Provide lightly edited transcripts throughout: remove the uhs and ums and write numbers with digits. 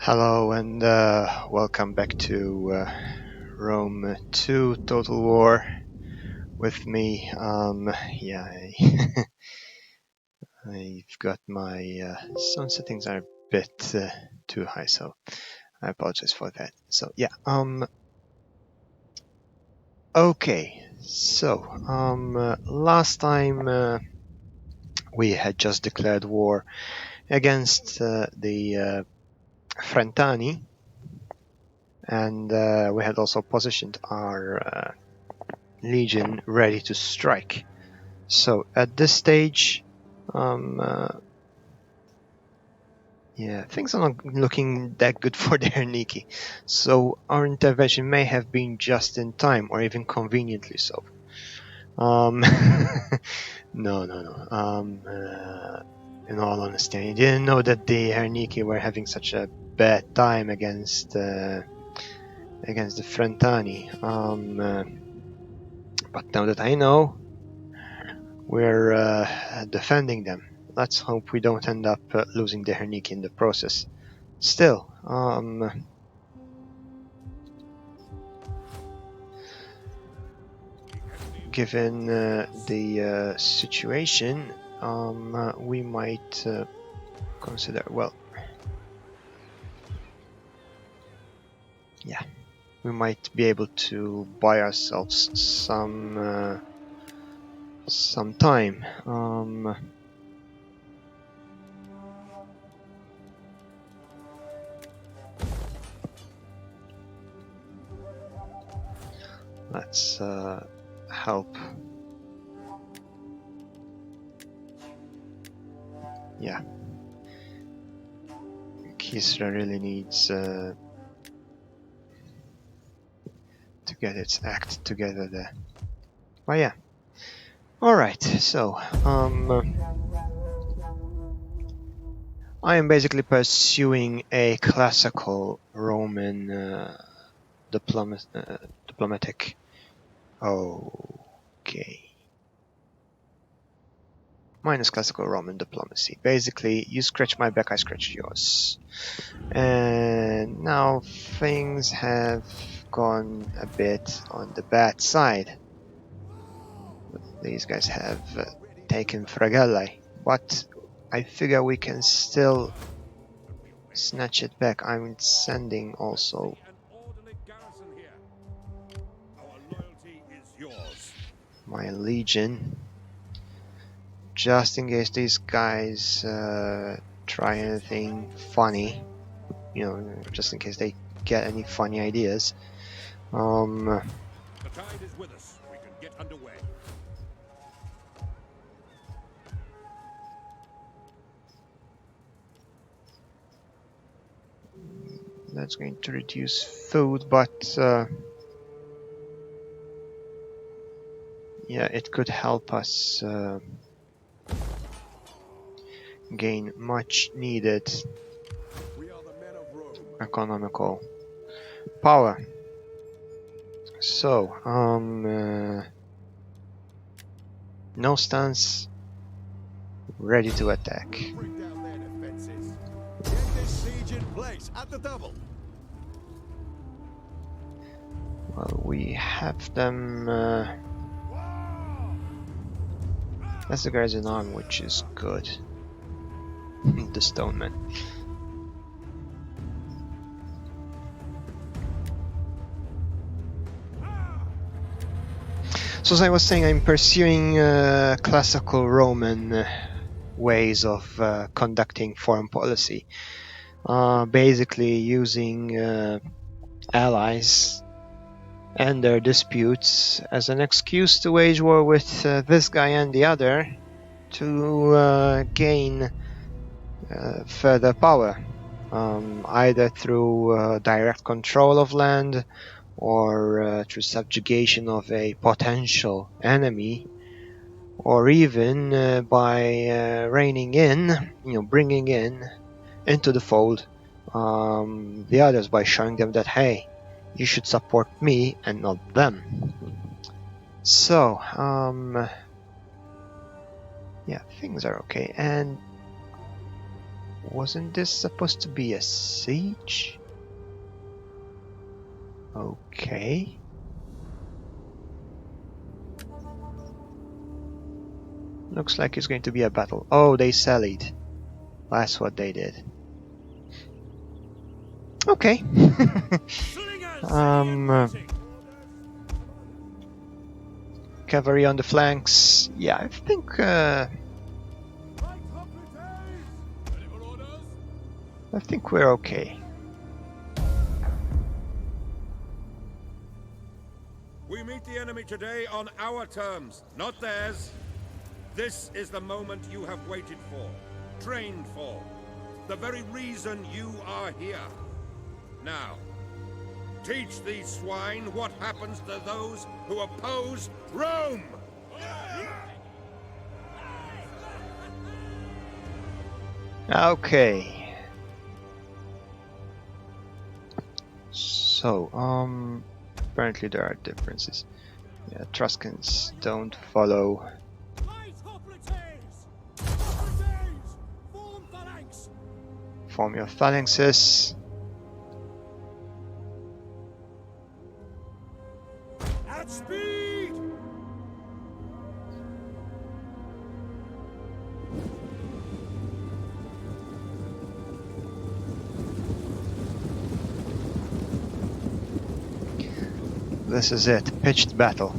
Hello and welcome back to Rome 2 Total War with me. Yeah, I've got my sound settings are a bit too high, so I apologize for that. So yeah, okay. So last time we had just declared war against the Frentani, and we had also positioned our legion ready to strike. So at this stage, yeah, things are not looking that good for the Herniki. So our intervention may have been just in time, or even conveniently so. No. In all honesty, I didn't know that the Herniki were having such a bad time against the Frentani. But now that I know, we're defending them. Let's hope we don't end up losing the Herniki in the process. Still, given the situation, we might consider, well, yeah, we might be able to buy ourselves some time. Let's help. Yeah, Kisra really needs to get its act together there. But yeah. Alright, so I am basically pursuing a classical Roman diplomatic. Okay. Minus classical Roman diplomacy. Basically, you scratch my back, I scratch yours. And now things have gone a bit on the bad side. These guys have taken Fragelle, but I figure we can still snatch it back. I'm sending also my legion, just in case these guys try anything funny, you know, just in case they get any funny ideas. The tide is with us. We can get underway. That's going to reduce food, but yeah, it could help us gain much needed economical power. So, no stance, ready to attack. Bring down their defenses. Get this siege in place at the double. Well, we have them. That's the guys in arm, which is good. The stoneman. So as I was saying, I'm pursuing classical Roman ways of conducting foreign policy. Basically using allies and their disputes as an excuse to wage war with this guy and the other to gain further power, either through direct control of land or through subjugation of a potential enemy, or even by reining in, bringing in into the fold the others by showing them that, hey, you should support me and not them. So, yeah, things are okay. And Wasn't this supposed to be a siege? Okay. Looks like it's going to be a battle. Oh, they sallied. That's what they did. Okay. Cavalry on the flanks. Yeah, I think we're okay. We meet the enemy today on our terms, not theirs. This is the moment you have waited for, trained for. The very reason you are here. Now, teach these swine what happens to those who oppose Rome! Okay. So, apparently there are differences. Yeah, Etruscans don't follow. Form your phalanxes. At speed! This is it. Pitched battle.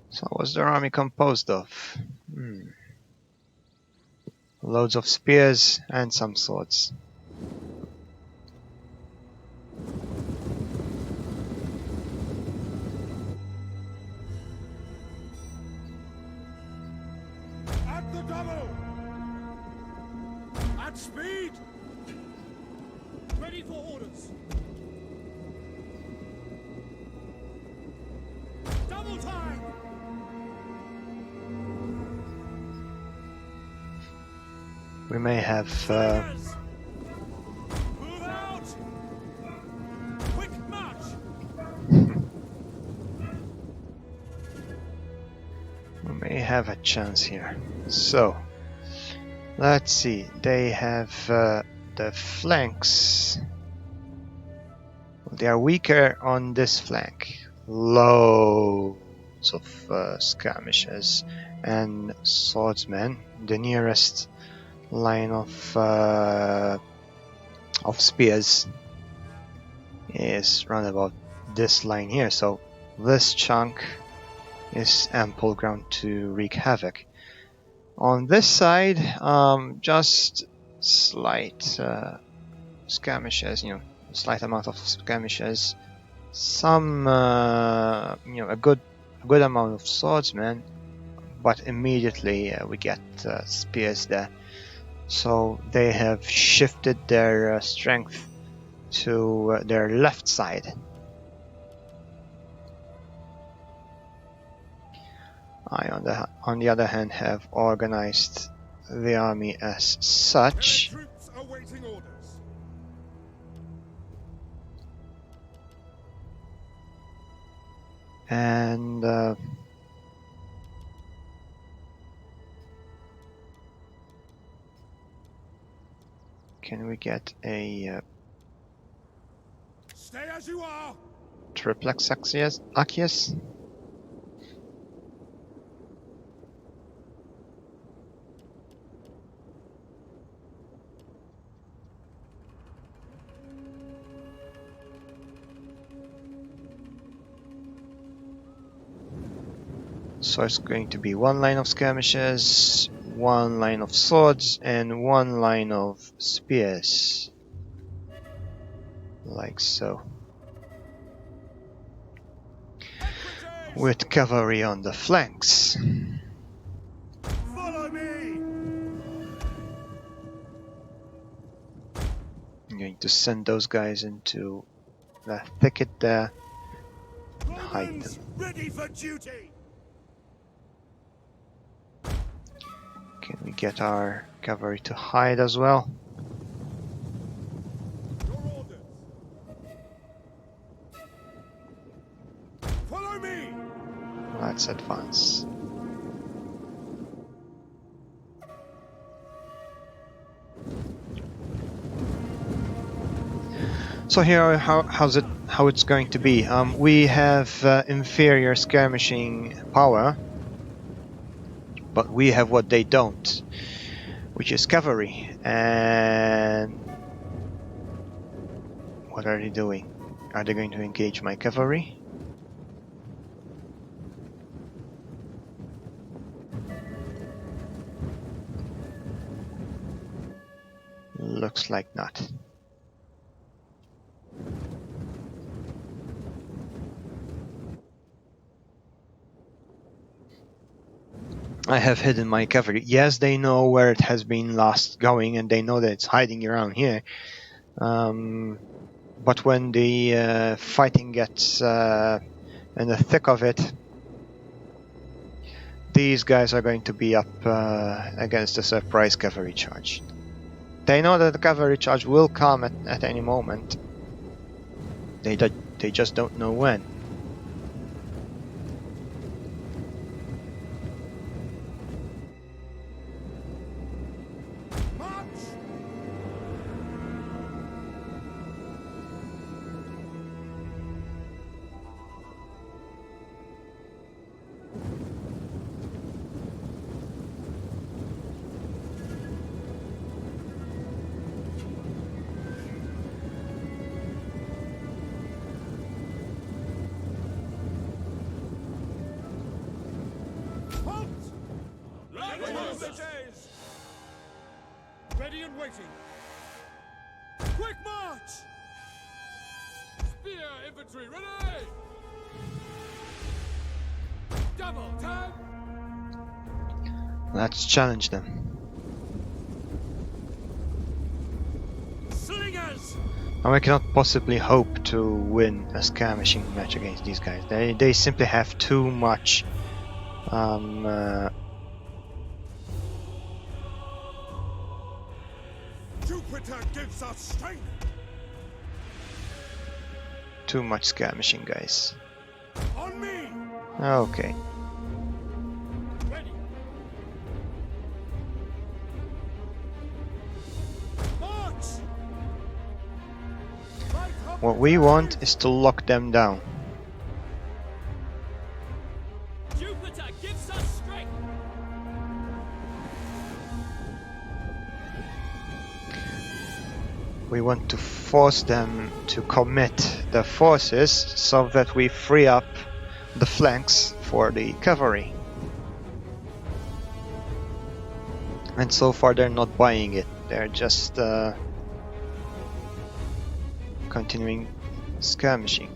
So what's their army composed of? Loads of spears and some swords. At the double! At speed! Ready for orders! Double time! We may have Move out! Quick march! we may have a chance here. So let's see. They have the flanks. They are weaker on this flank. Loads of skirmishers and swordsmen. The nearest line of spears is round about this line here. So this chunk is ample ground to wreak havoc. On this side, just slight skirmishes. Slight amount of skirmishes. Some, a good amount of swordsmen, but immediately we get spears there. So they have shifted their strength to their left side. I, on the other hand, have organized the army as such. Troops awaiting orders. And can we get a Stay as you are. triplex Accius? So it's going to be one line of skirmishers, one line of swords, and one line of spears. Like so. With cavalry on the flanks. Follow me. I'm going to send those guys into the thicket there and hide them. Ready for duty. Can we get our cavalry to hide as well? Follow me! Let's advance. So here, how it's going to be. We have inferior skirmishing power, but we have what they don't, which is cavalry. And what are they doing? Are they going to engage my cavalry? Looks like not. I have hidden my cavalry. Yes, they know where it has been last going, and they know that it's hiding around here. But when the fighting gets in the thick of it, these guys are going to be up against a surprise cavalry charge. They know that the cavalry charge will come at any moment. They just don't know when. Ready and waiting. Quick march! Spear infantry ready! Double time! Let's challenge them. Slingers! And we cannot possibly hope to win a skirmishing match against these guys. They simply have too much Jupiter gives us strength! too much skirmishing, guys. On me! Okay. Ready! March! What we want is to lock them down. Jupiter gives us strength! We want to force them to commit their forces so that we free up the flanks for the cavalry. And so far they're not buying it. They're just continuing skirmishing.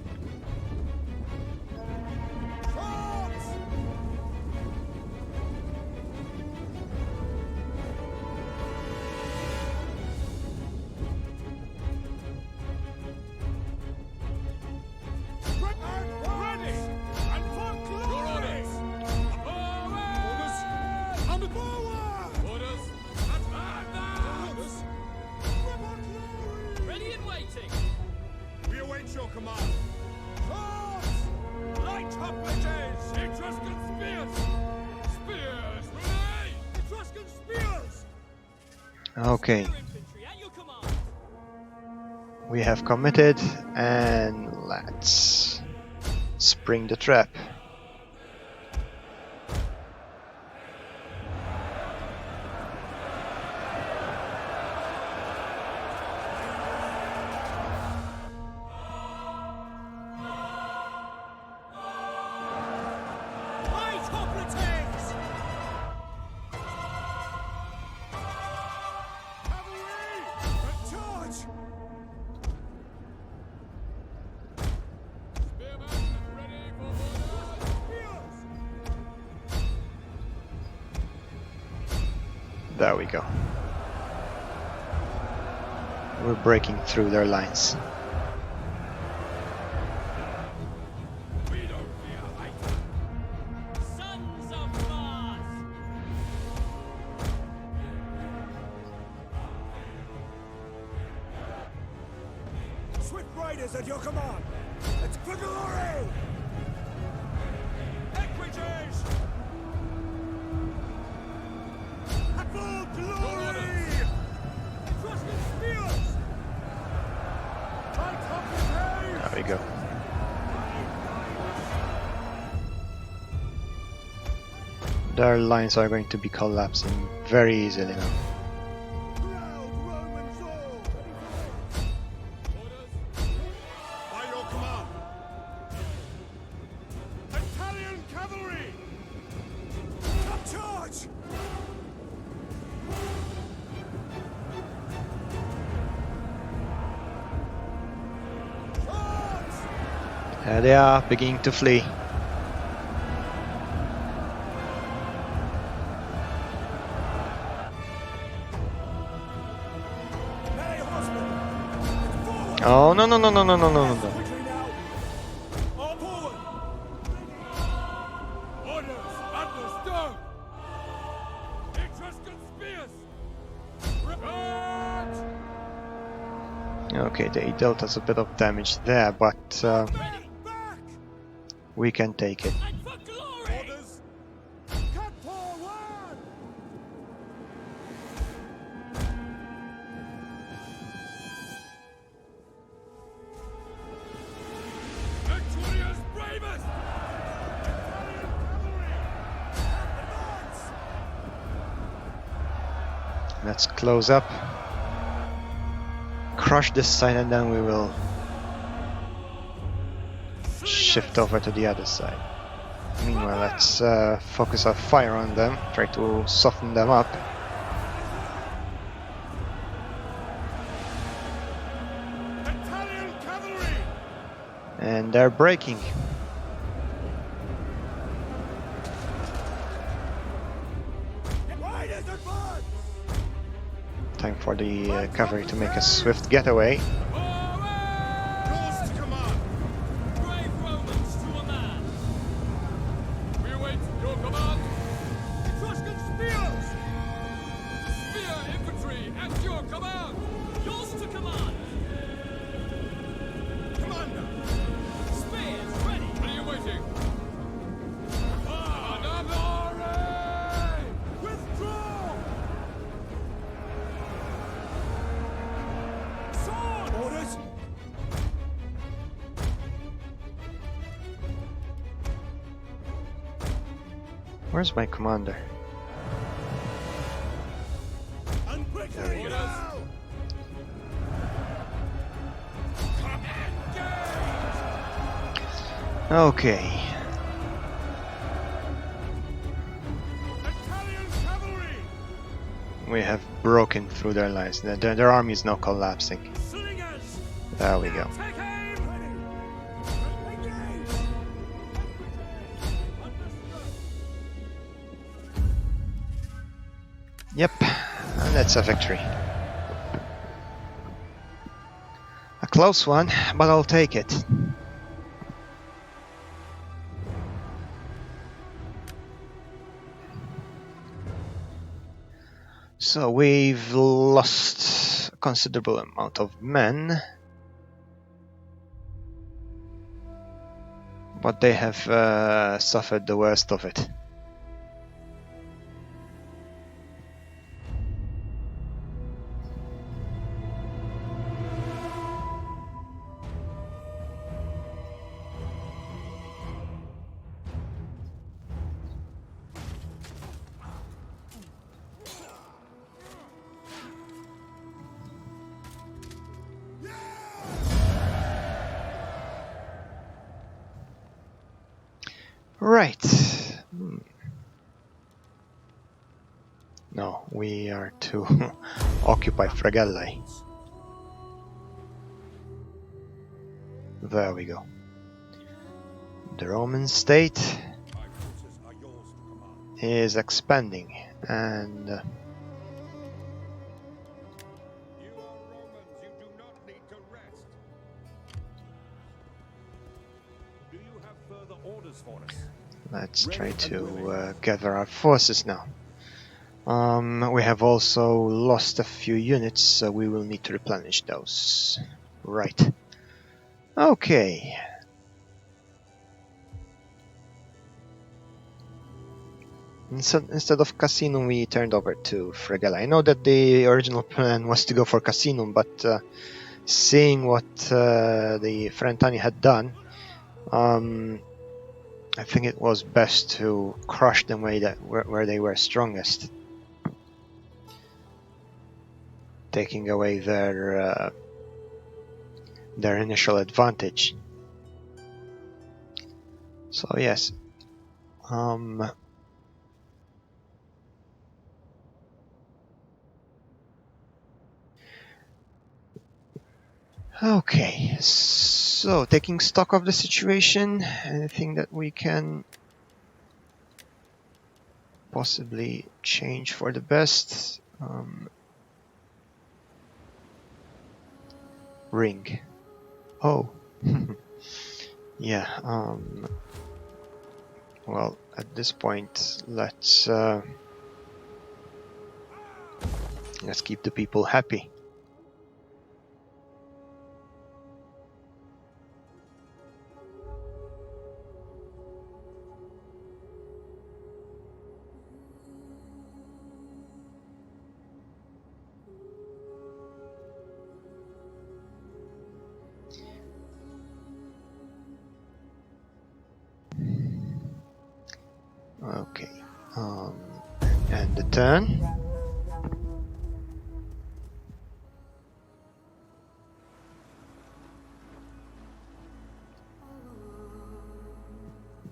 Okay. We have committed, and let's spring the trap. There we go. We're breaking through their lines. Sons of Mars! Swift riders at your command! It's for glory! There we go. Their lines are going to be collapsing very easily now. By your command. Italian cavalry! Charge! There they are, beginning to flee. Oh no no no no no no no no! Okay, they dealt us a bit of damage there, but we can take it. Let's close up, crush this side, and then we will shift over to the other side. Meanwhile, let's focus our fire on them, try to soften them up. And they're breaking. Time for the cavalry to make a swift getaway. Where's my commander? There he goes. Okay. We have broken through their lines. Their army is now collapsing. There we go. Yep, and that's a victory. A close one, but I'll take it. So we've lost a considerable amount of men, but they have suffered the worst of it. Right. No, we are to occupy Fregellae. There we go. The Roman state is expanding, and You are Romans, you do not need to rest. Do you have further orders for us? let's try to gather our forces now. We have also lost a few units, so we will need to replenish those. Right. Okay. Instead of Casinum, we turned over to Fregellae. I know that the original plan was to go for Casinum, but seeing what the Frentani had done, I think it was best to crush them where they were strongest, taking away their initial advantage. So yes, okay, so taking stock of the situation, anything that we can possibly change for the best. Ring. Oh. Yeah. Well, at this point, let's keep the people happy. Okay. And the turn.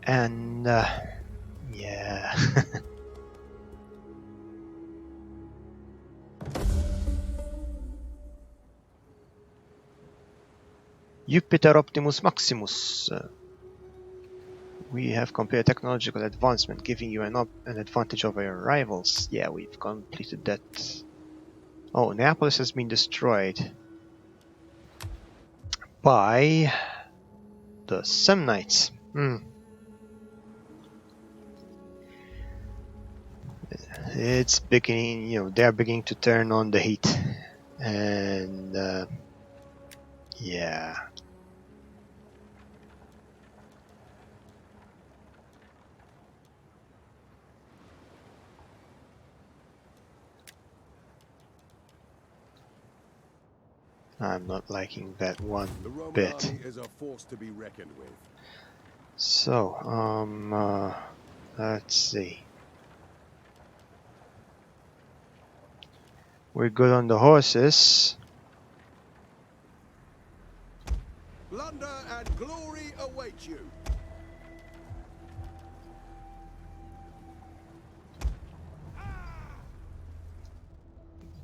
And yeah. Jupiter Optimus Maximus. We have compared technological advancement, giving you an advantage over your rivals. Yeah, we've completed that. Oh, Neapolis has been destroyed by the Samnites. It's beginning, they're beginning to turn on the heat. And yeah. I'm not liking that one bit. Is a force to be reckoned with. So, let's see. We're good on the horses. Plunder and glory await you.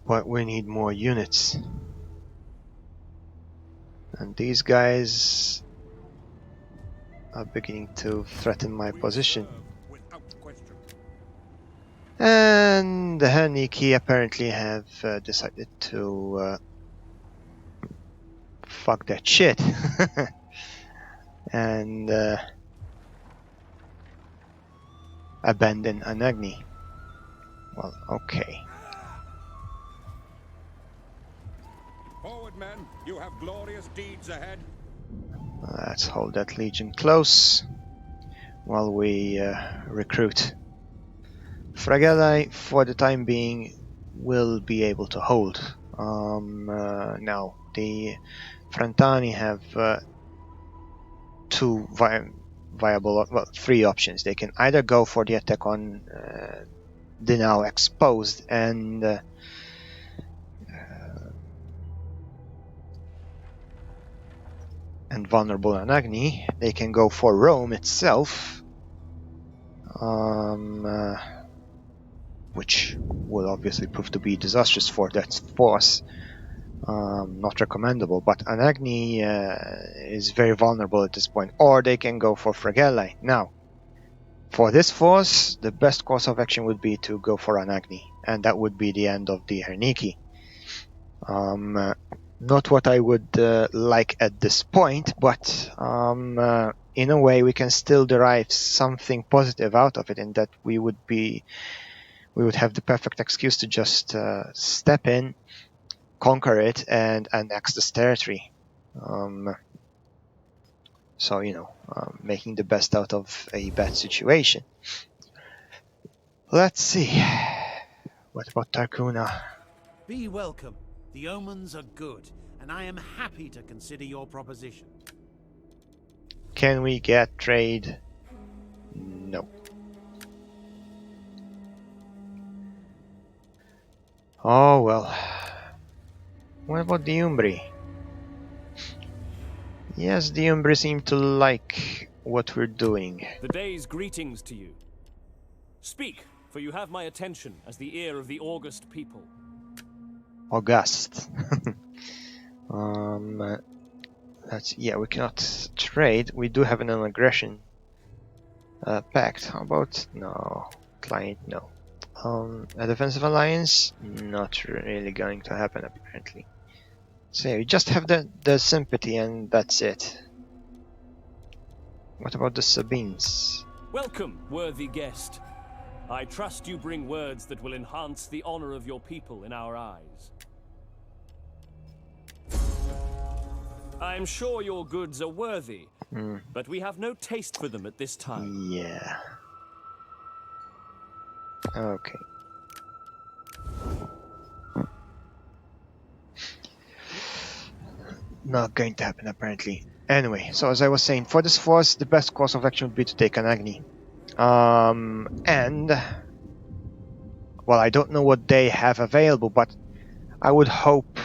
But we need more units. And these guys are beginning to threaten my position. And the Herniki apparently have decided to fuck that shit. And abandon Anagni. Well, okay. Forward, men. You have glorious deeds ahead. Let's hold that legion close while we recruit. Fregellae, for the time being, will be able to hold. Now, the Frentani have three options. They can either go for the attack on the now exposed and vulnerable Anagni. They can go for Rome itself, which will obviously prove to be disastrous for that force. Not recommendable, but Anagni is very vulnerable at this point. Or they can go for Fregellae. Now, for this force, the best course of action would be to go for Anagni, and that would be the end of the Herniki. Not what I would like at this point, but in a way we can still derive something positive out of it, in that we would have the perfect excuse to just step in, conquer it, and annex this territory. So, making the best out of a bad situation. Let's see. What about Tarkuna? Be welcome. The omens are good, and I am happy to consider your proposition. Can we get trade? No. Oh well. What about the Umbri? Yes, the Umbri seem to like what we're doing. The day's greetings to you. Speak, for you have my attention as the ear of the august people. August. Yeah, we cannot trade. We do have an aggression pact. How about no client? No. A defensive alliance? Not really going to happen apparently. So yeah, we just have the sympathy and that's it. What about the Sabines? Welcome, worthy guest. I trust you bring words that will enhance the honor of your people in our eyes. I am sure your goods are worthy, but we have no taste for them at this time. Yeah. Okay. Not going to happen apparently. Anyway, so as I was saying, for this force, the best course of action would be to take Anagni. And well, I don't know what they have available, but I would hope,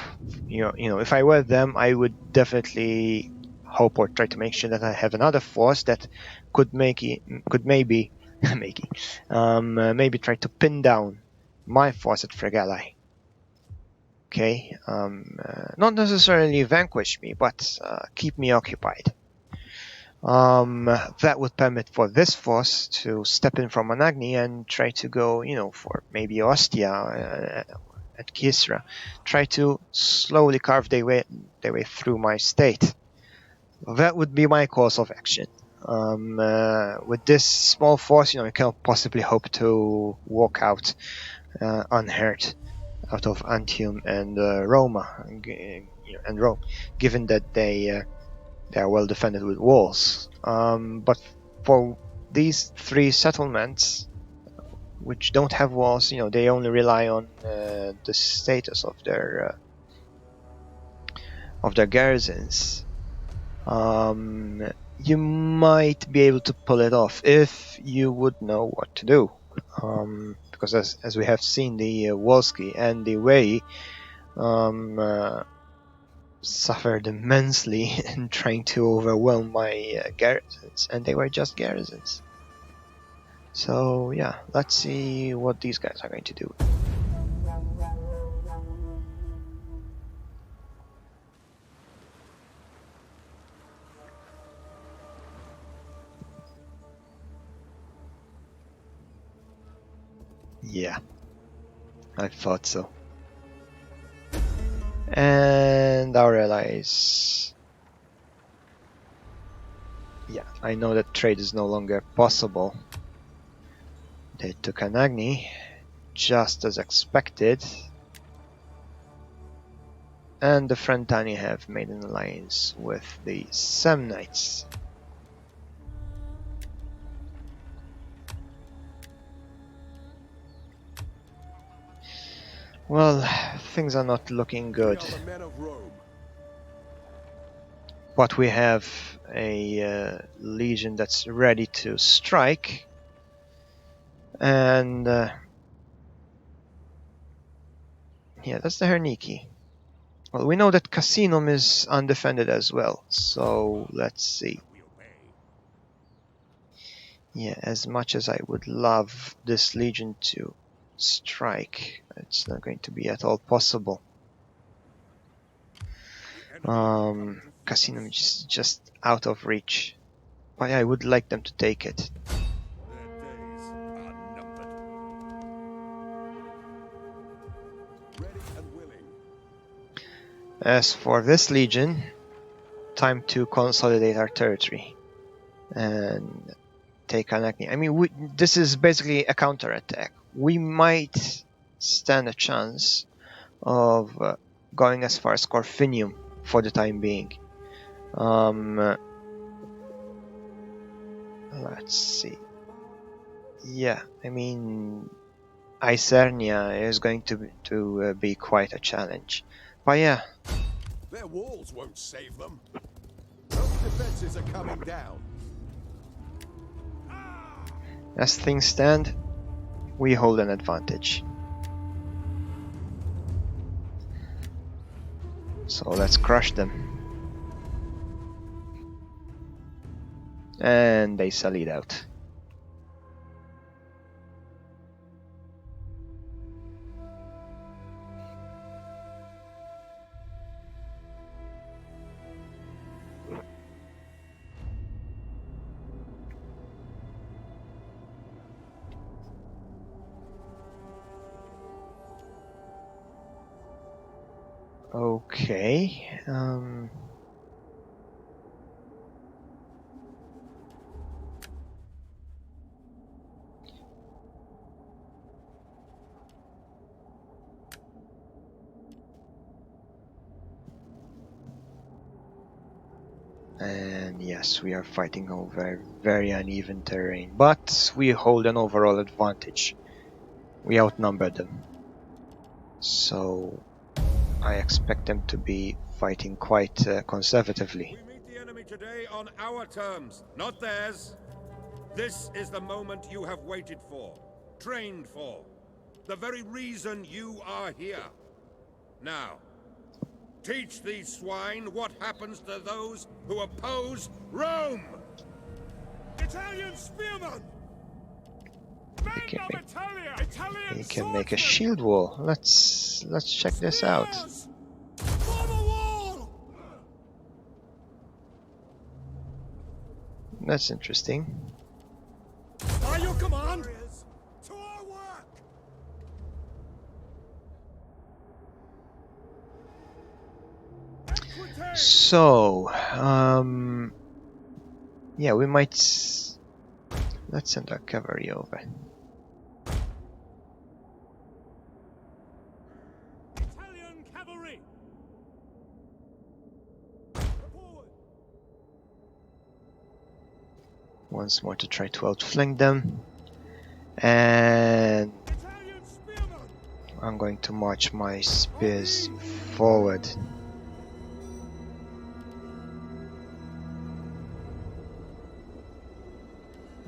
you know, if I were them, I would definitely hope or try to make sure that I have another force that could maybe maybe try to pin down my force at Fregalai. Okay, not necessarily vanquish me, but keep me occupied. That would permit for this force to step in from Anagni and try to go, you know, for maybe Ostia at Kisra, try to slowly carve their way through my state. That would be my course of action. With this small force, you know, you cannot possibly hope to walk out unhurt out of Antium and Roma, and Rome, given that they are well defended with walls. But for these three settlements, which don't have walls, you know, they only rely on the status of their garrisons. You might be able to pull it off if you would know what to do. Because as we have seen, the Wolski and the Wei suffered immensely in trying to overwhelm my garrisons, and they were just garrisons. So yeah, let's see what these guys are going to do. Yeah, I thought so. And our allies. Yeah, I know that trade is no longer possible. They took Anagni, just as expected. And the Frentani have made an alliance with the Samnites. Well, things are not looking good. But we have a legion that's ready to strike. And yeah, that's the Herniki. Well, we know that Casinum is undefended as well, so let's see. Yeah, as much as I would love this legion to strike, it's not going to be at all possible. Casinum is just out of reach, but I would like them to take it. As for this legion, time to consolidate our territory and take Anagni. I mean, this is basically a counterattack. We might stand a chance of going as far as Corfinium for the time being. Let's see. Yeah, I mean, Isernia is going to be quite a challenge. But yeah, Their walls won't save them. Those defenses are coming down. As things stand, we hold an advantage. So let's crush them. And they sallied out. Okay. And yes, we are fighting over very uneven terrain, but we hold an overall advantage. We outnumber them. So I expect them to be fighting quite conservatively. We meet the enemy today on our terms, not theirs. This is the moment you have waited for, trained for. The very reason you are here. Now, teach these swine what happens to those who oppose Rome! Italian spearmen! You can make a shield wall. Let's check this out. That's interesting. By your command! To our work! So, yeah, we might. Let's send our cavalry over. Italian cavalry! Once more to try to outflank them. And I'm going to march my spears forward.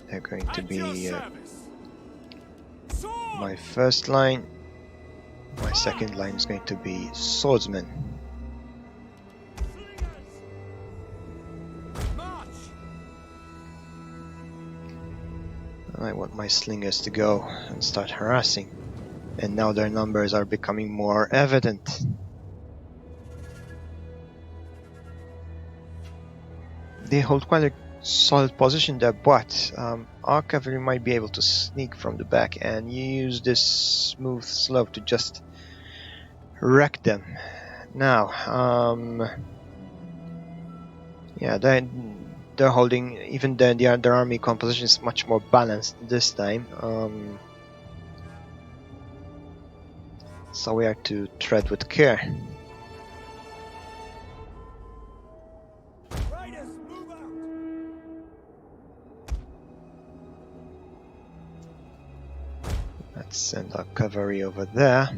They're going to be my first line. My second line is going to be swordsmen. I want my slingers to go and start harassing. And now their numbers are becoming more evident. They hold quite a solid position there, but our cavalry might be able to sneak from the back and use this smooth slope to just wreck them. Now, yeah, they're holding, even their army composition is much more balanced this time. So we are to tread with care. Let's send our cavalry over there.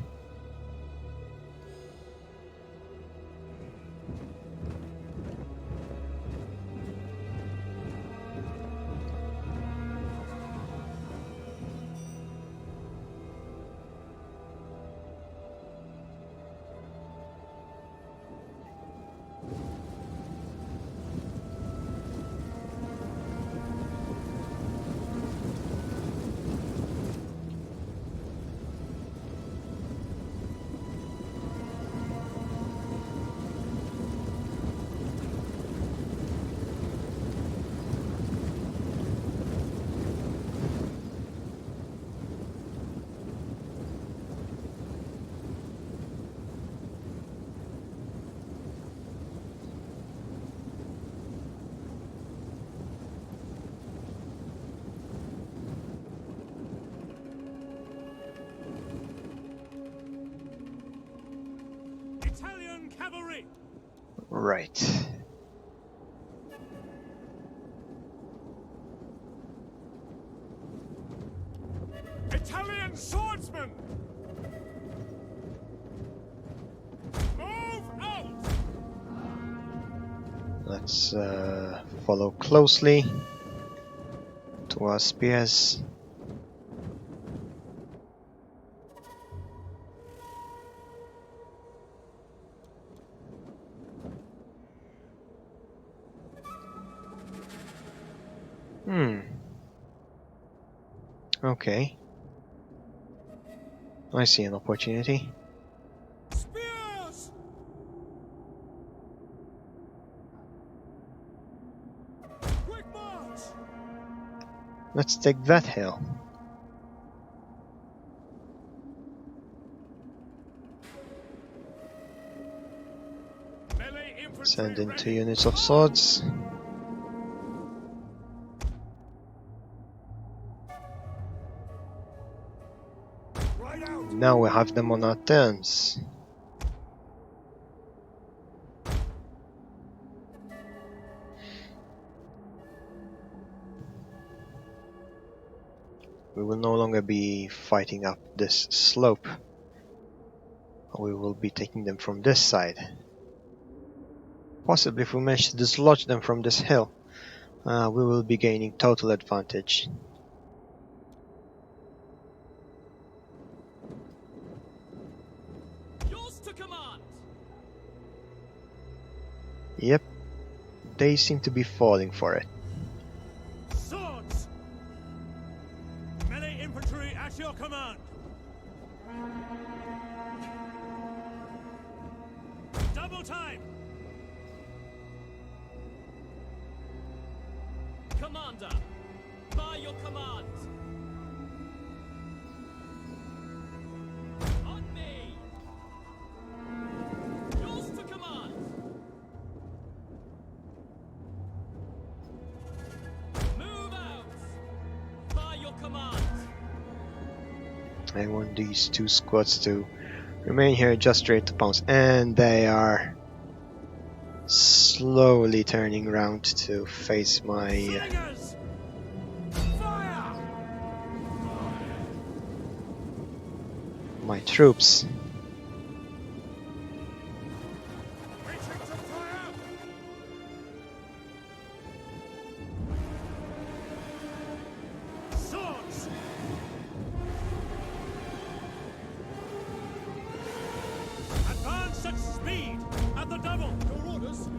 Italian cavalry! Right. Italian swordsmen! Move out! Let's follow closely to our spears. Okay. I see an opportunity. Spears! Quick march! Let's take that hill. Melee infantry Send in 2 ready. units of swords. Right out! Now we have them on our terms. We will no longer be fighting up this slope. We will be taking them from this side. Possibly if we manage to dislodge them from this hill, we will be gaining total advantage. Yours to command! Yep, they seem to be falling for it. Swords! Melee infantry at your command! Double time! Commander, by your command! On me! Yours to command! Move out! By your command! I want these 2 squads to remain here just ready to pounce, and they are slowly turning around to face my Slingers! Fire! my troops. Retreat to fire! Swords! Advance at speed! At the double! Your orders!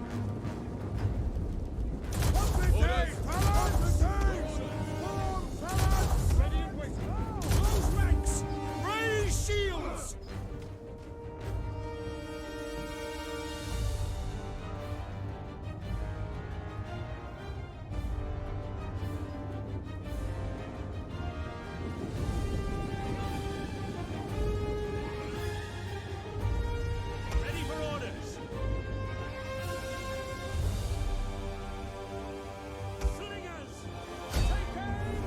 Ready and waiting! Close ranks! Raise shields! Ready for orders! Slingers! Take aim!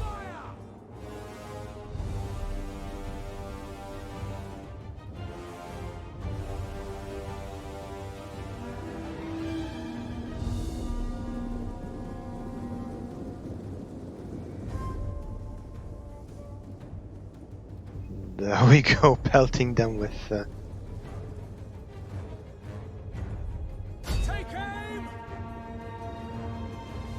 Fire! There we go, pelting them with Take aim!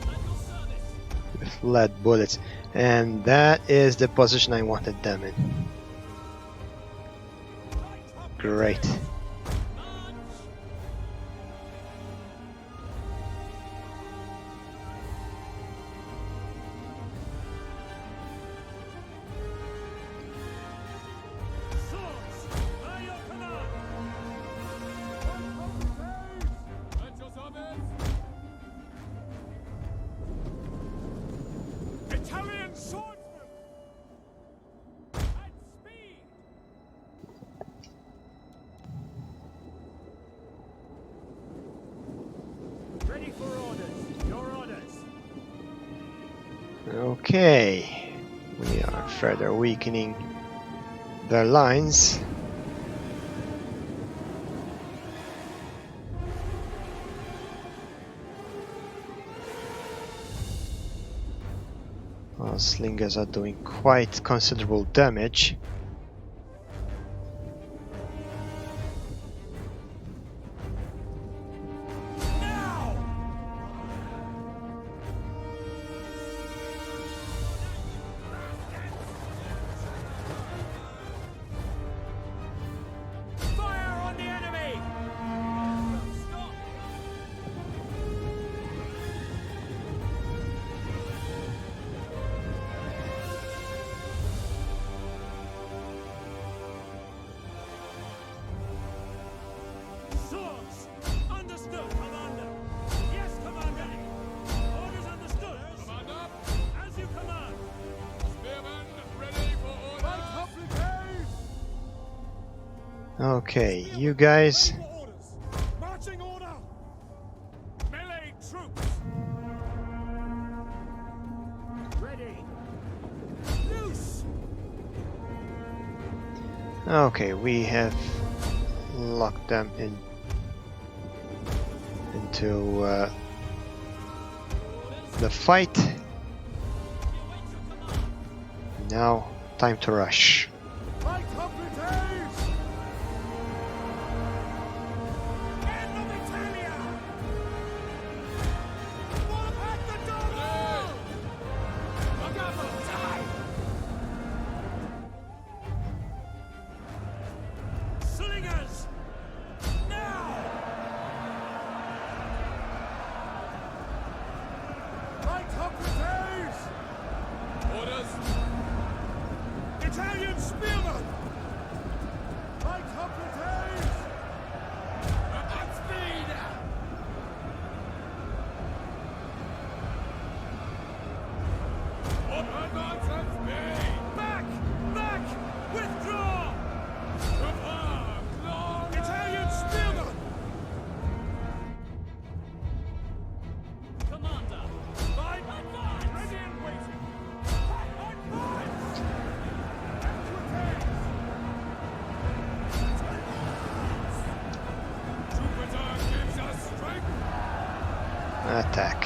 At your service! lead bullets, and that is the position I wanted them in. Great. March! Swords! By your command! At your service! Italian swordsmen! At speed! Ready for orders! Your orders! Okay, we are further weakening their lines. Our slingers are doing quite considerable damage. Okay, you guys. Orders. Marching order. Melee troops. Ready. Loose. Okay, we have locked them into the fight. Now, time to rush. Right completes! End of Italia. One at the double. Look out for time. Slingers. Now. Right completes! Orders. Italian spearmen. Right completes! At speed. Advance at speed. Back. Back. Withdraw. Italian spearmen. Commander. Line advance. Ready and waiting. Advance. Jupiter gives us strength. Attack.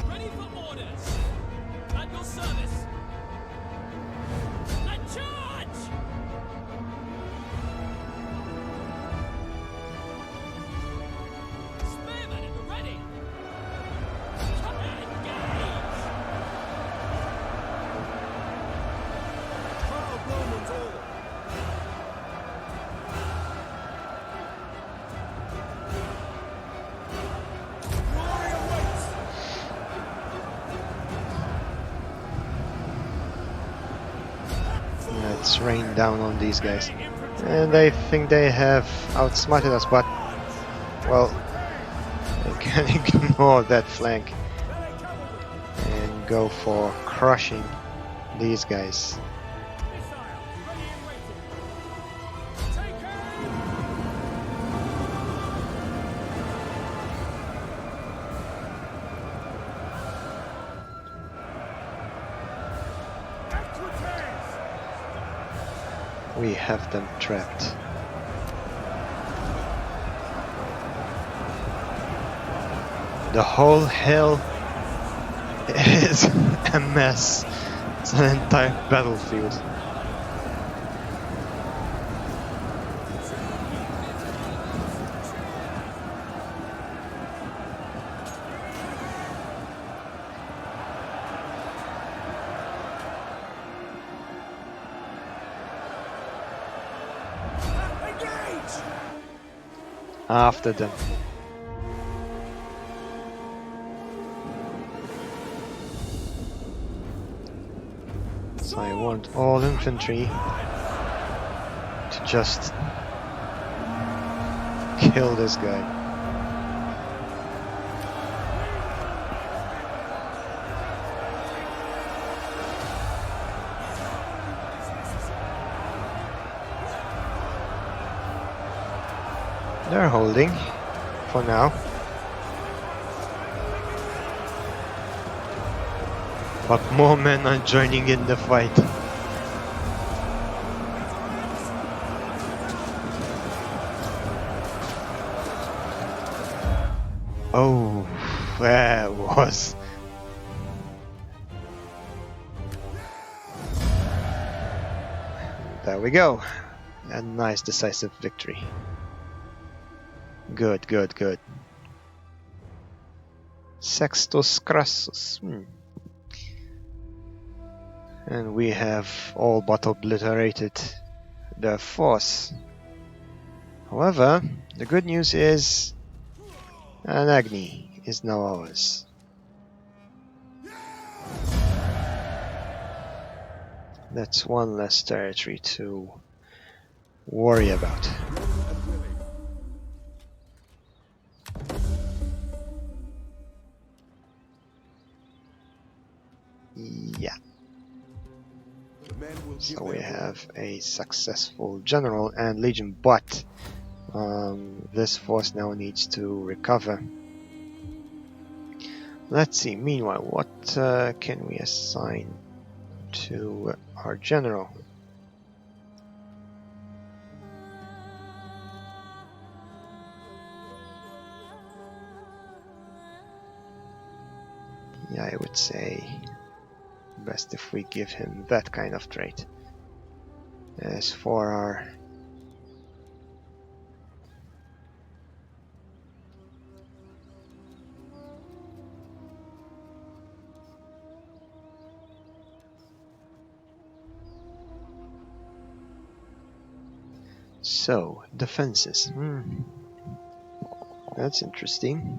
Ready for orders. At your service. And charge! Spearmen at the ready. Engage! Proud Romans all! Glory awaits! Let's rain down on these guys. And I think they have outsmarted us, but, well, they can ignore that flank and go for crushing these guys. Missile, ready and waiting. Take aim! Equites! We have them trapped. The whole hill is a mess. It's an entire battlefield. Engage! After them. So I want all infantry to just kill this guy. They're holding for now. But more men are joining in the fight. Oh, that was... There we go. A nice decisive victory. Good, good, good. Sextus Crassus. And we have all but obliterated their force. However, the good news is Anagni is now ours. That's one less territory to worry about. Yeah. men will give So we their have a successful general and legion, but this force now needs to recover. Let's see, meanwhile, what can we assign to our general? Yeah, I would say best if we give him that kind of trait. As for our defenses. That's interesting.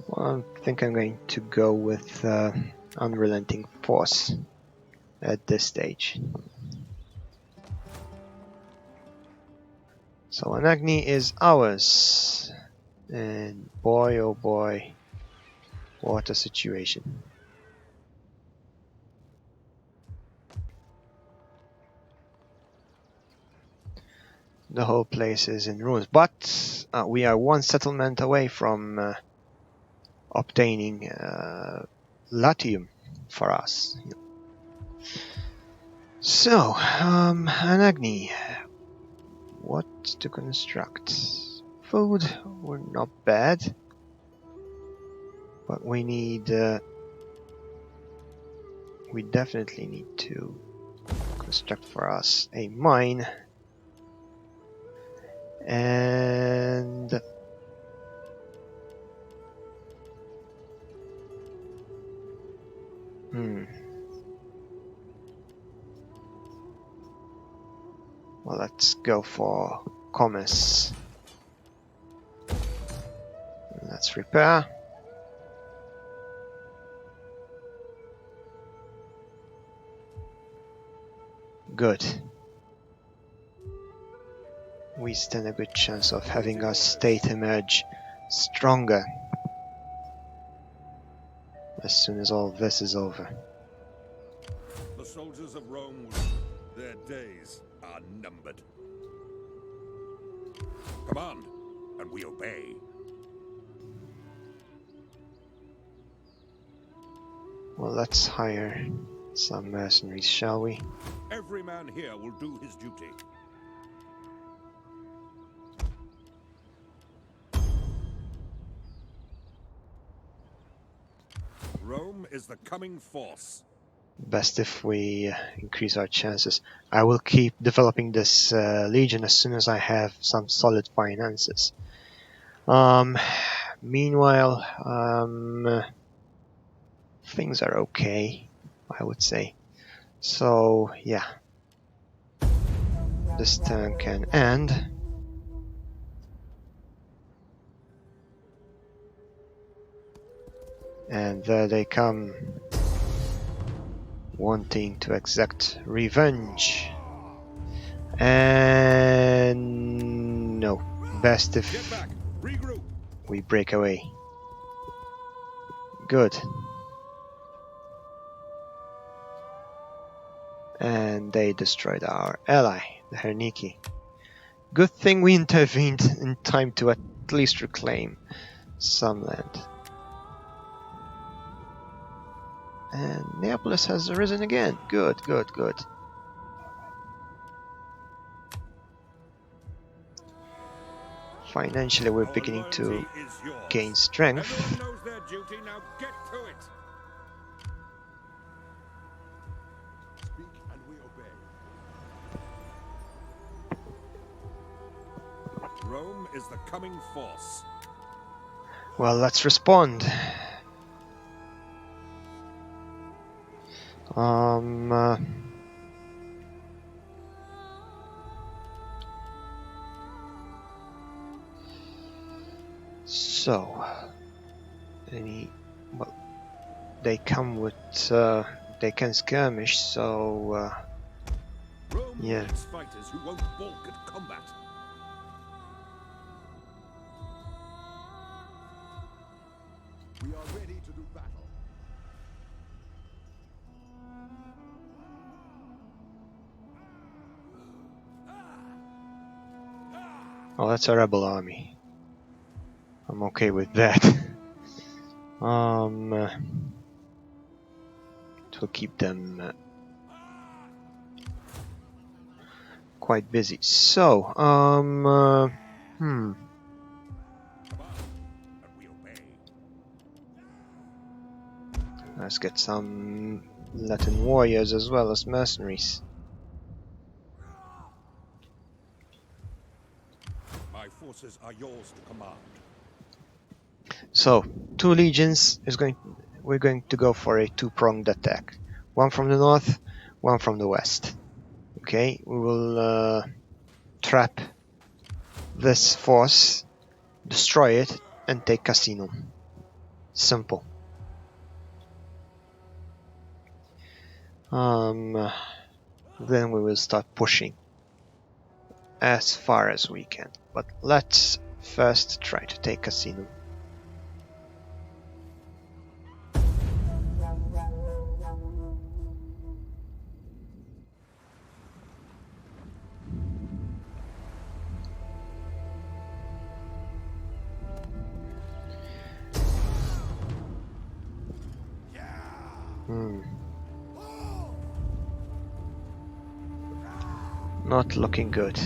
Well, I think I'm going to go with unrelenting force at this stage. So Anagni is ours. And boy oh boy, what a situation. The whole place is in ruins, but we are one settlement away from obtaining Latium for us. So, Anagni, what to construct? Food, we're not bad, but we need, we definitely need to construct for us a mine, and well, let's go for commerce. Let's repair. Good. We stand a good chance of having our state emerge stronger as soon as all this is over. The soldiers of Rome, their days are numbered. Command, and we obey. Well, let's hire some mercenaries, shall we? Every man here will do his duty. Rome is the coming force. Best if we increase our chances. I will keep developing this legion as soon as I have some solid finances. Meanwhile, things are okay, I would say. So, yeah. This turn can end. And there they come, wanting to exact revenge. And no, best if we break away. Good. And they destroyed our ally, the Herniki. Good thing we intervened in time to at least reclaim some land. And Neapolis has arisen again. Good, good, good. Financially, we're beginning to gain strength. Everyone knows their duty, now get to it. Speak and we obey. Rome is the coming force. Well, let's respond. So, well, they come with, they can skirmish, so Rome Yeah. needs fighters who won't balk at combat. We are ready to do battle. Oh, that's a rebel army. I'm okay with that. It will keep them quite busy. So, Command, and we obey. let's get some Latin warriors as well as mercenaries. My forces are yours to command. So, 2 legions we're going to go for a 2-pronged attack. One from the north, one from the west. Okay, we will trap this force, destroy it, and take Casinum. Simple. Then we will start pushing as far as we can. But let's first try to take Casinum. Not looking good.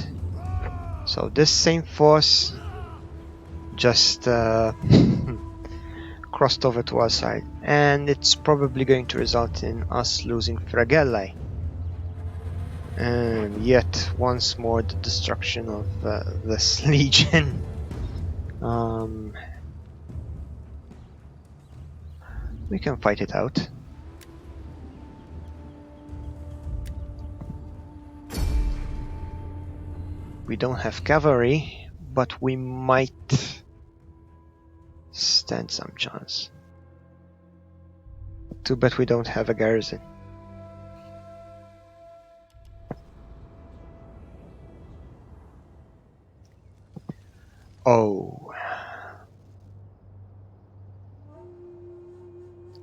So this same force just crossed over to our side, and it's probably going to result in us losing Fregellae. And yet once more the destruction of this legion. We can fight it out. We don't have cavalry, but we might stand some chance. Too bad we don't have a garrison. Oh.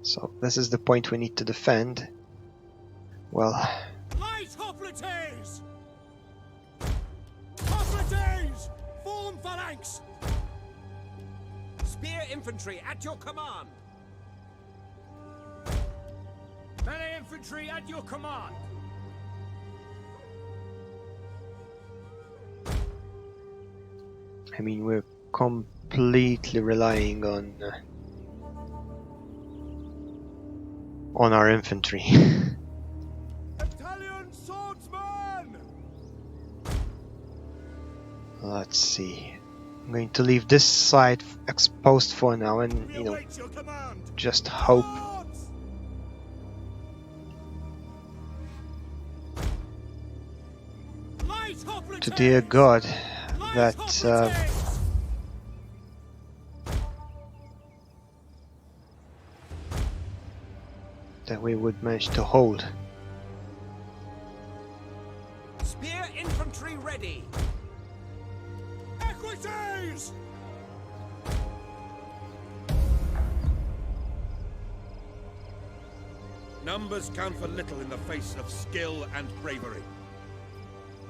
So this is the point we need to defend. Well, Light hoplites! Hoplites! Form phalanx! Spear infantry at your command! Melee infantry at your command! I mean, we're completely relying on our infantry. Italian swordsman! Let's see. I'm going to leave this side exposed for now and, We await your command! just hope Swords! Light hoplites! to dear God Light that hoplites! that we would manage to hold. Spear infantry ready! Equites! Numbers count for little in the face of skill and bravery.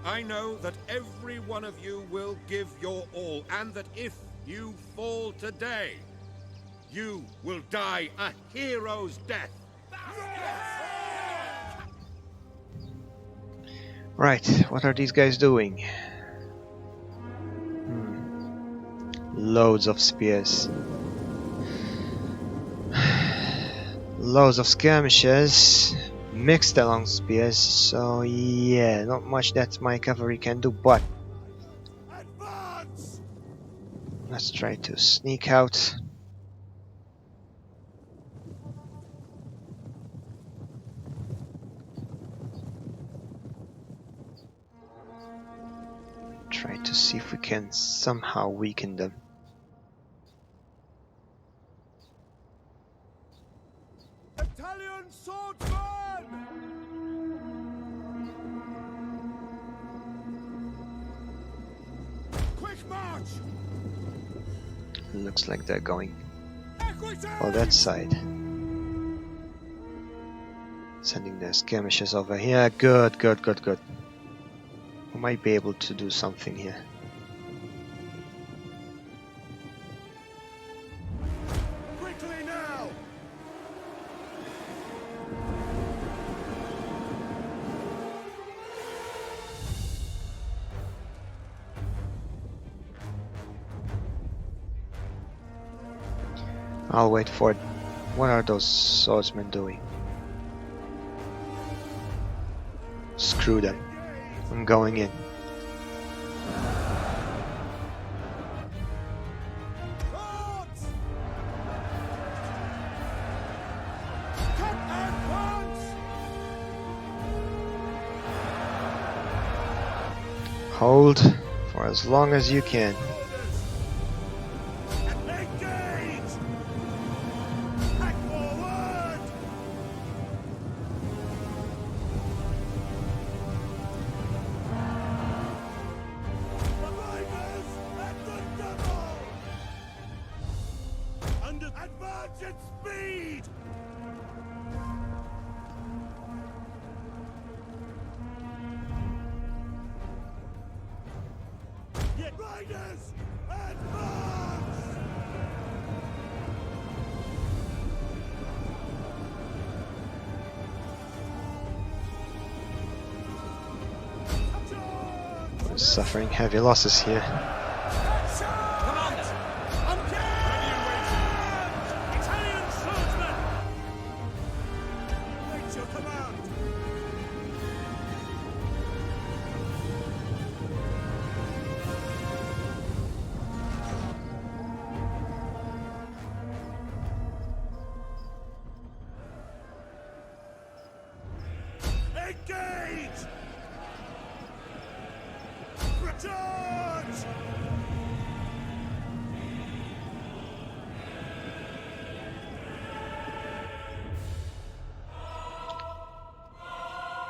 I know that every one of you will give your all, and that if you fall today, you will die a hero's death. Right, what are these guys doing? Loads of spears. Loads of skirmishes mixed along spears, so yeah, not much that my cavalry can do, but Advance! let's try to sneak out. Try to see if we can somehow weaken them. Italian swordsman! March! Looks like they're going Equities! for that side. Sending their skirmishers over here. Good, good, good, good. We might be able to do something here. Quickly now! I'll wait for it. What are those swordsmen doing? Screw them. I'm going in. Swords! Cut and punch! Hold for as long as you can. Engage! Hack forward! The riders at the double! Under advance at speed! Get riders advance! We're suffering heavy losses here. Commander! Italian swordsmen! Wait your command! Engage! Charge!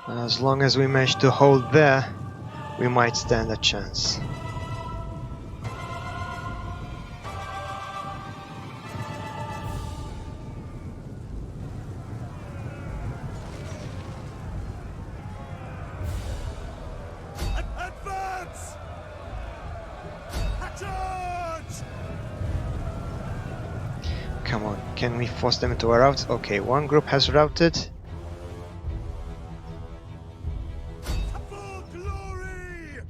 As long as we manage to hold there, we might stand a chance. Advance! Charge! Come on, can we force them into a rout? Okay, one group has routed. For glory!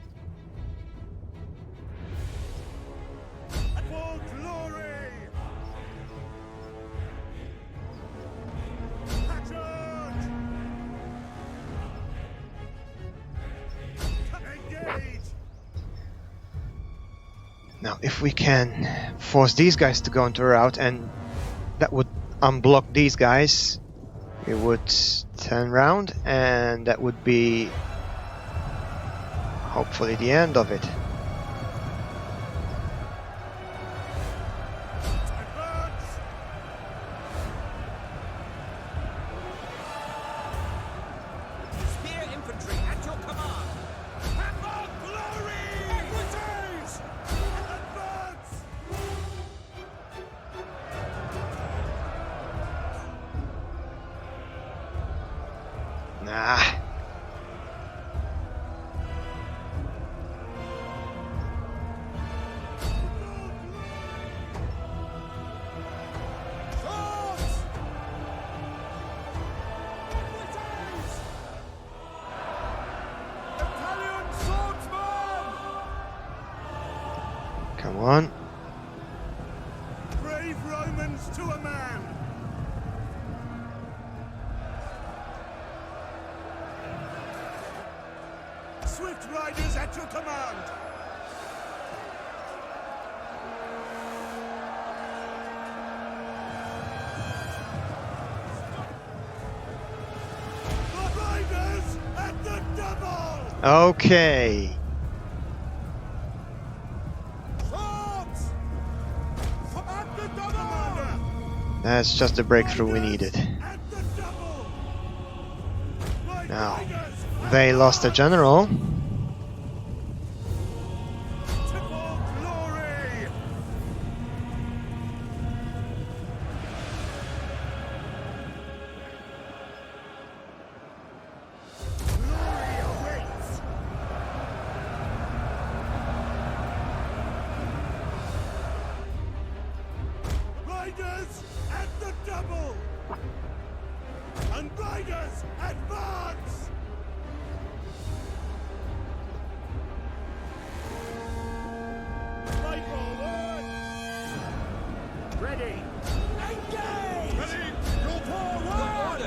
For glory! Charge! Engage! Now, if we can force these guys to go into a rout, and that would unblock these guys, we would turn round, and that would be hopefully the end of it. Advance! Spear infantry at your command! For glory! Equities! Advance! Nah. Swords! Equities! Italian swordsman! Come on. Brave Romans to a man! Swift riders at your command! The riders at the double! Okay. Swords! At the double! Commander! That's just the breakthrough we needed. At the double! Right Now, riders they lost a general. to for glory! Raiders at the double! And riders advance! Fight forward! Ready! Engage! Ready! Go Forward!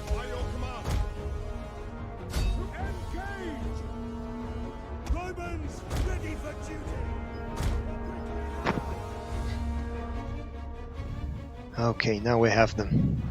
by your command. Engage! Romans ready for duty! Okay, now we have them.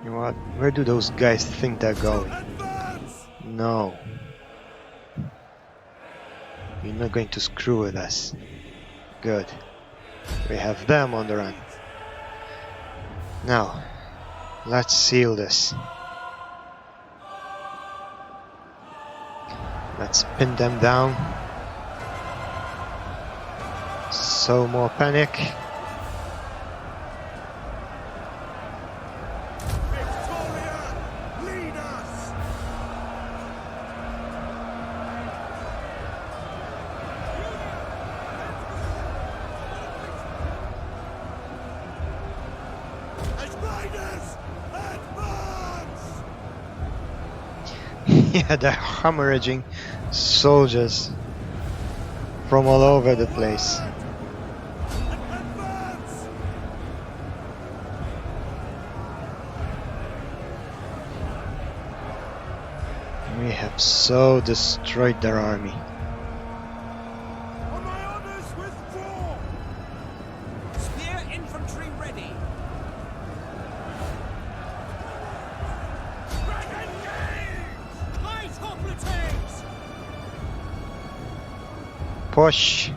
You know what? Where do those guys think they're going? Advance! No. You're not going to screw with us. Good. We have them on the run. Now, let's seal this. Let's pin them down. So more panic. Victoria, lead us! As riders, advance! Yeah, they're hemorrhaging soldiers from all over the place. Advance! We have so destroyed their army. On my orders, withdraw! Spear infantry ready! Light hoplites! Push!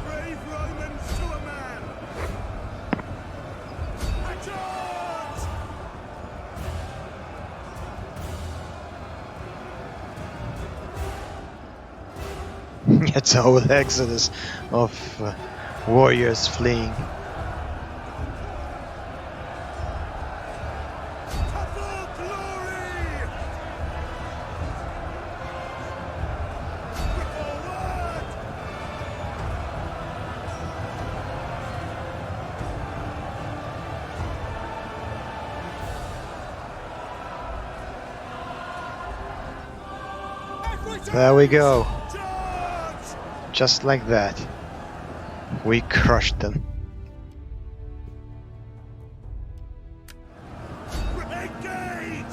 Brave Romans to a man! Advance! It's a whole exodus of warriors fleeing. For glory! Forward! There we go. Charge! Just like that. We crushed them. Engage!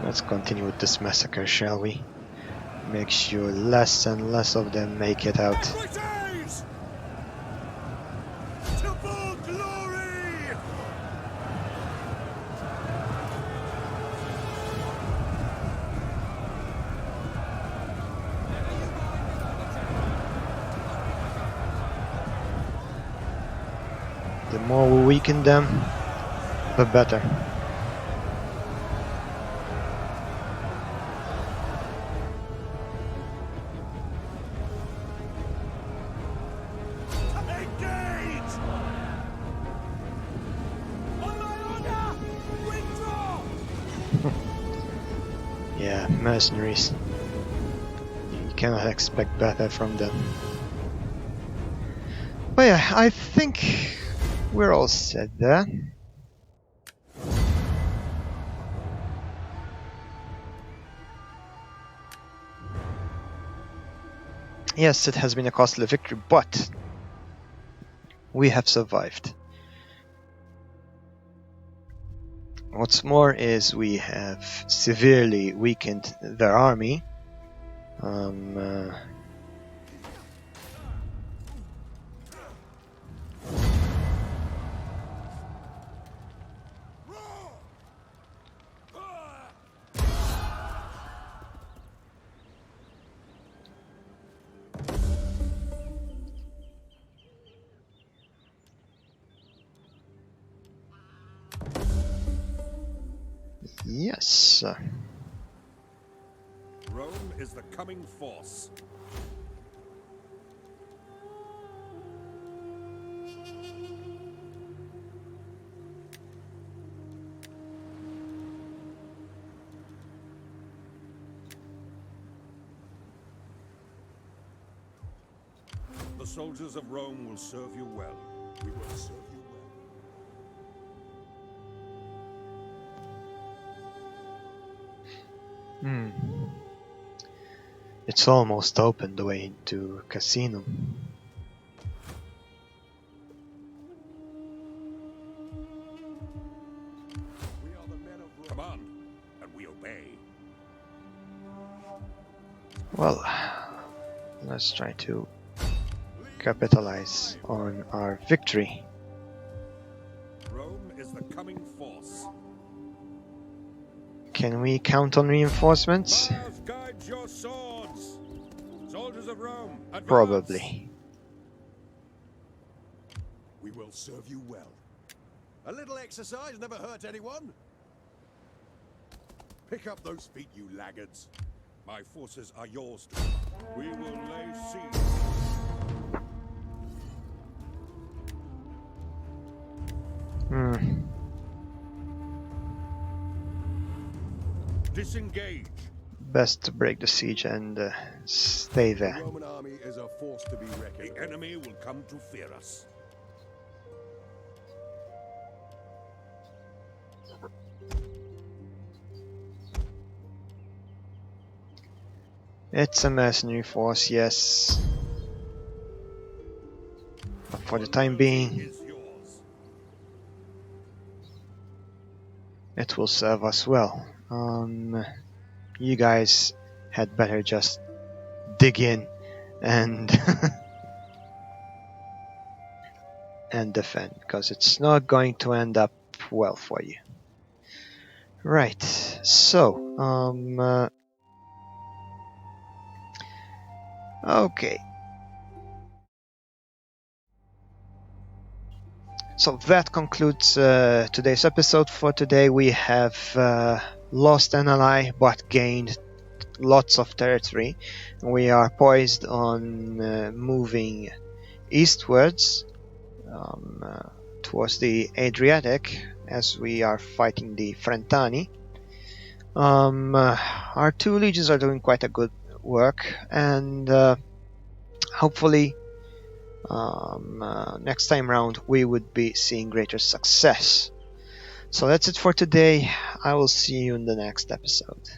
Let's continue with this massacre, shall we? Make sure less and less of them make it out. Equities! To full glory! The more we weaken them, the better. Engage! On my order! Withdraw! Yeah, mercenaries. You cannot expect better from them. But yeah, I think we're all set there. Yes, it has been a costly victory, but we have survived. What's more is we have severely weakened their army. Yes. Rome is the coming force. The soldiers of Rome will serve you well. We will serve you well. Hmm. It's almost open the way into Casino. We are the men of Rome. Command, and we obey. Well, let's try to capitalize on our victory. Rome is the coming force. Can we count on reinforcements? Mars guides your swords. Soldiers of Rome, advance. Probably. We will serve you well. A little exercise never hurt anyone. Pick up those feet, you laggards. My forces are yours to. We will lay siege. Hmm. Disengage. Best to break the siege and stay The there. Roman army is a force to be reckoned The with. enemy will come to fear us. It's a mercenary force, yes. But for the time being, Is yours. it will serve us well. You guys had better just dig in and and defend, because it's not going to end up well for you. Right. So, okay. So that concludes today's episode. For today, we have lost an ally but gained lots of territory. We are poised on moving eastwards towards the Adriatic as we are fighting the Frentani. Our two legions are doing quite a good work, and hopefully next time round we would be seeing greater success. So that's it for today. I will see you in the next episode.